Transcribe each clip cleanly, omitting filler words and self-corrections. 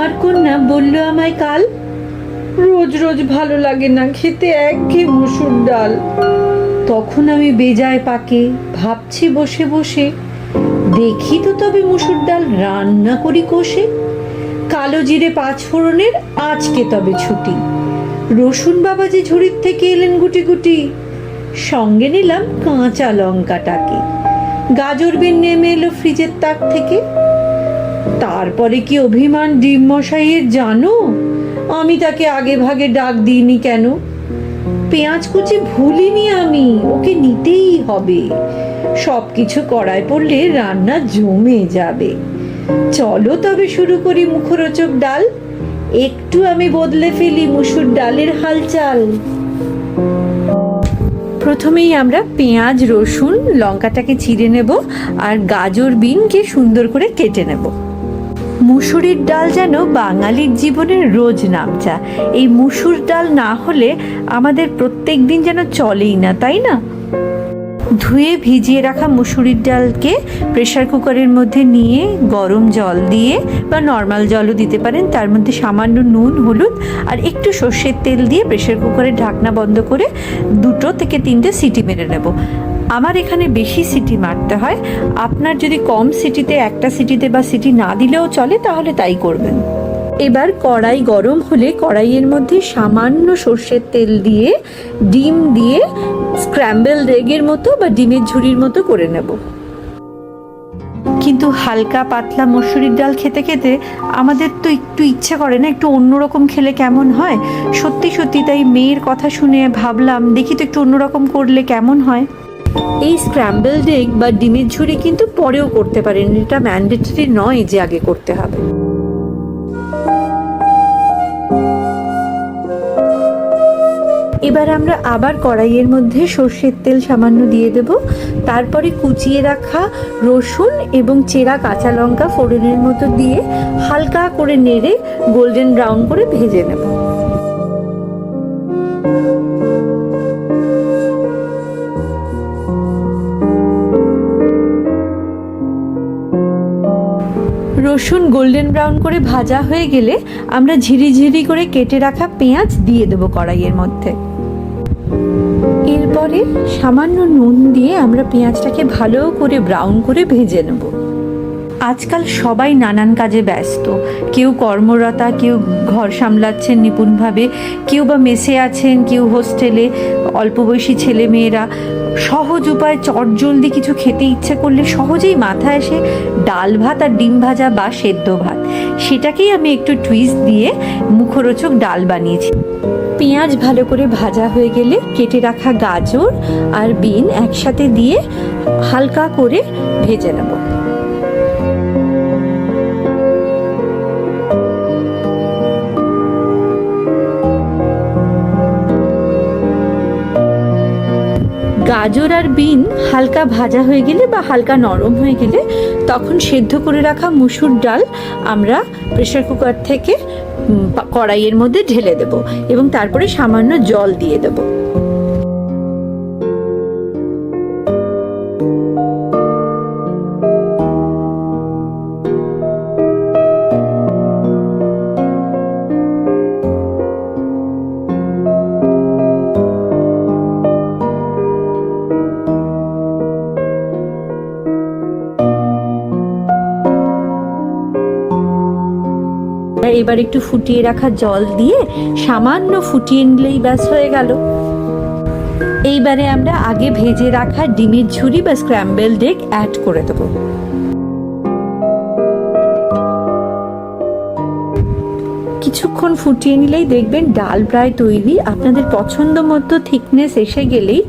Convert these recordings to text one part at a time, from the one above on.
আমার কন্যা বলল আমায় কাল, রোজ রোজ ভালো লাগে না খেতে একঘেয়ে মুসুর ডাল। তখন আমি বেজায় পাকে ভাবছি বসে বসে, দেখি তো তবে মুসুর ডাল রান্না করি কষে। কালো জিরে 5 ফোড়নের আজকে তবে ছুটি, রসুন বাবা যে ঝুড়ির থেকে এলেন গুটি গুটি। সঙ্গে নিলাম কাঁচা লঙ্কাটাকে, গাজর বিন নেমে এলো ফ্রিজের তাক থেকে। তারপরে কি অভিমান ডিম মশাইয়ের জানো, আমি তাকে আগে ভাগে ডাক দিইনি কেন। পেঁয়াজ কুচি ভুলিনি আমি, ওকে নিতেই হবে। সবকিছু কড়ায় পড়লে রান্না জমে যাবে। চলো তবে শুরু করি মুখরোচক ডাল, একটু আমি বদলে ফেলি মুসুর ডালের হালচাল। প্রথমেই আমরা পেঁয়াজ রসুন লঙ্কাটাকে চিড়ে নেব আর গাজর বিনকে সুন্দর করে কেটে নেব। মুসুরির ডাল যেন বাঙালির জীবনের রোজ নামচা। এই মুসুর ডাল না হলে আমাদের প্রত্যেক দিন যেন চলেই না, তাই না? ধুয়ে ভিজিয়ে রাখা মুসুরির ডালকে প্রেসার কুকারের মধ্যে নিয়ে গরম জল দিয়ে বা নর্মাল জলও দিতে পারেন, তার মধ্যে সামান্য নুন হলুদ আর একটু সর্ষের তেল দিয়ে প্রেসার কুকারের ঢাকনা বন্ধ করে 2 থেকে 3টে সিটি মেরে নেব। আমার এখানে বেশি সিটি মারতে হয়, আপনার যদি কম সিটিতে, একটা সিটিতে বা সিটি না দিলেও চলে, তাহলে তাই করবেন। এবার কড়াই গরম হলে কড়াইয়ের মধ্যে সামান্য সর্ষের তেল দিয়ে ডিম দিয়ে স্ক্র্যাম্বলড এগের মতো বা ডিমের ঝুড়ির মতো করে নেব। কিন্তু হালকা পাতলা মসুরির ডাল খেতে খেতে আমাদের তো একটু ইচ্ছে করে না, একটু অন্যরকম খেলে কেমন হয়। সত্যি সত্যি তাই মেয়ের কথা শুনে ভাবলাম দেখি তো একটু অন্যরকম করলে কেমন হয়। এই স্ক্র্যাম্বলড এগ বা ডিমের ঝুড়ি কিন্তু পরেও করতে পারেন, এটা ম্যান্ডেটরি নয় যে আগে করতে হবে। এবার আমরা আবার কড়াইয়ের মধ্যে সর্ষের তেল সামান্য দিয়ে দেব, তারপরে কুচিয়ে রাখা রসুন এবং চেরা কাঁচা লঙ্কা ফোড়নের মতো দিয়ে হালকা করে নেড়ে গোল্ডেন ব্রাউন করে ভেজে নেব। রসুন গোল্ডেন ব্রাউন করে ভাজা হয়ে গেলে আমরা ঝিরিঝিরি করে কেটে রাখা পেঁয়াজ দিয়ে দেবো কড়াইয়ের মধ্যে। এরপরে সামান্য নুন দিয়ে আমরা পেঁয়াজটাকে ভালো করে ব্রাউন করে ভেজে নেব। আজকাল সবাই নানান কাজে ব্যস্ত, কেউ কর্মরতা, কেউ ঘর সামলাচ্ছেন নিপুণভাবে, কেউ বা মেসে আছেন, কেউ হোস্টেলে, অল্প বয়সী ছেলে মেয়েরা। সহজ উপায় চটজলদি কিছু খেতে ইচ্ছে করলে সহজেই মাথায় আসে ডাল ভাত আর ডিম ভাজা বা সেদ্ধ ভাত। সেটাকেই আমি একটু টুইস্ট দিয়ে মুখরোচক ডাল বানিয়েছি। পেঁয়াজ ভালো করে ভাজা হয়ে গেলে কেটে রাখা গাজর আর বিন একসাথে দিয়ে হালকা করে ভেজে নেব। গাজর আর বিন হালকা ভাজা হয়ে গেলে বা হালকা নরম হয়ে গেলে তখন সেদ্ধ করে রাখা মুসুর ডাল আমরা প্রেসার কুকার থেকে কড়াইয়ের মধ্যে ঢেলে দেব এবং তারপরে সামান্য জল দিয়ে দেব। এবার একটু ফুটিয়ে রাখা জল দিয়ে সামান্য ফুটিয়ে নিলেই ব্যাস হয়ে গেল। এইবারে আমরা আগে ভেজে রাখা ডিমের ঝুড়ি বা স্ক্র্যাম্বলড এগ অ্যাড করে দেব। কিছুক্ষণ ফুটিয়ে নিলেই দেখবেন ডাল প্রায় তৈরি। আপনাদের পছন্দ মতো থিকনেস এসে গেলেই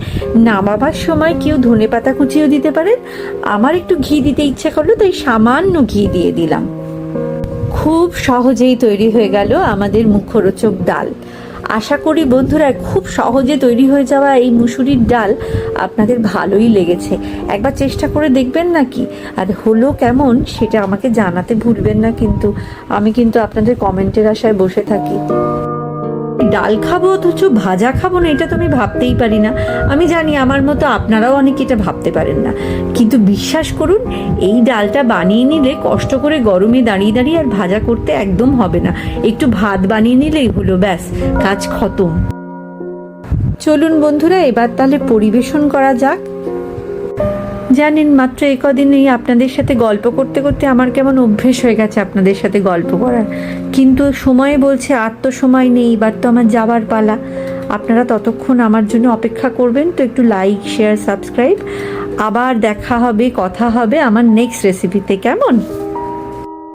নামাবার সময় কেউ ধনেপাতা কুচিও দিতে পারেন। আমার একটু ঘি দিতে ইচ্ছে করলো তাই সামান্য ঘি দিয়ে দিলাম। খুব সহজেই তৈরি হয়ে গেল আমাদের মুখরোচক ডাল। আশা করি বন্ধুরা খুব সহজে তৈরি হয়ে যাওয়া এই মুসুরির ডাল আপনাদের ভালোই লেগেছে। একবার চেষ্টা করে দেখবেন নাকি, আর হলো কেমন সেটা আমাকে জানাতে ভুলবেন না কিন্তু। আমি কিন্তু আপনাদের কমেন্টের আশায় বসে থাকি। ডাল খাবো অথচ ভাজা খাবো না, এটা তো আমি ভাবতেই পারি না। আমি জানি আমার মতো আপনারাও অনেকে এটা ভাবতে পারেন না, কিন্তু বিশ্বাস করুন এই ডালটা বানিয়ে নিলে কষ্ট করে গরমে দাঁড়িয়ে দাঁড়িয়ে আর ভাজা করতে একদম হবে না। একটু ভাত বানিয়ে নিলেই হলো, ব্যাস কাজ খতম। চলুন বন্ধুরা, এবার তাহলে পরিবেশন করা যাক। জানেন, মাত্র কদিনেই আপনাদের সাথে গল্প করতে করতে আমার কেমন অভ্যেস হয়ে গেছে আপনাদের সাথে গল্প করার, কিন্তু সময় বলছে আর তো সময় নেই, এবার তো আমার যাবার পালা। আপনারা ততক্ষণ আমার জন্য অপেক্ষা করবেন, তো একটু লাইক শেয়ার সাবস্ক্রাইব। আবার দেখা হবে, কথা হবে আমার নেক্সট রেসিপিতে, কেমন?